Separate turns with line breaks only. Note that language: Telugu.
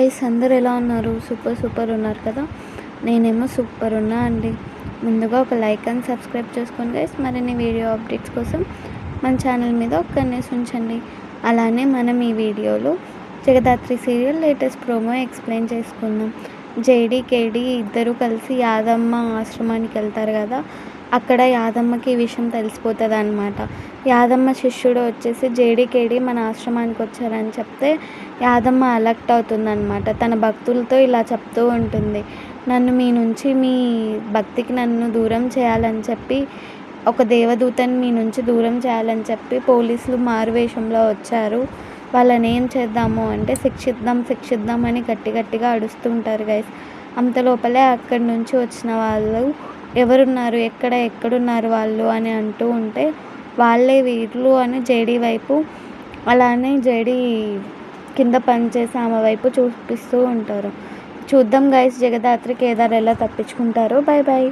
గైస్ అందరూ ఎలా ఉన్నారు? సూపర్ ఉన్నారు కదా. నేనేమో సూపర్ ఉన్నా అండి. ముందుగా ఒక లైక్ అండ్ సబ్స్క్రైబ్ చేసుకోండి గైస్. మరిన్ని వీడియో అప్డేట్స్ కోసం మన ఛానల్ మీద ఒక కన్నేసి ఉంచండి. అలానే మనం ఈ వీడియోలో Jagadhatri serial latest promo explain చేసుకుందాం. జేడీ కేడీ ఇద్దరు కలిసి యాదమ్మ ఆశ్రమానికి వెళ్తారు కదా. అక్కడ యాదమ్మకి ఈ విషయం తెలిసిపోతుంది అనమాట. యాదమ్మ శిష్యుడు వచ్చేసి జేడీ కేడీ మన ఆశ్రమానికి వచ్చారని చెప్తే యాదమ్మ అలర్ట్ అవుతుందన్నమాట. తన భక్తులతో ఇలా చెప్తూ ఉంటుంది, నన్ను మీ నుంచి మీ భక్తికి నన్ను దూరం చేయాలని చెప్పి, ఒక దేవదూతని మీ నుంచి దూరం చేయాలని చెప్పి పోలీసులు మారువేషంలో వచ్చారు. వాళ్ళని ఏం చేద్దాము అంటే శిక్షిద్దాం అని గట్టిగా అడుస్తుంటారు గైస్. అంతలోపలే అక్కడి నుంచి వచ్చిన వాళ్ళు ఎవరున్నారు, ఎక్కడున్నారు వాళ్ళు అని అంటూ ఉంటే వాళ్ళే వీళ్ళు అని జేడీ వైపు, అలానే జేడీ కింద పనిచేసి ఆమె వైపు చూపిస్తూ ఉంటారు. చూద్దాం గైస్, జగదాత్రి కేదార్ ఎలా తప్పించుకుంటారో. బాయ్.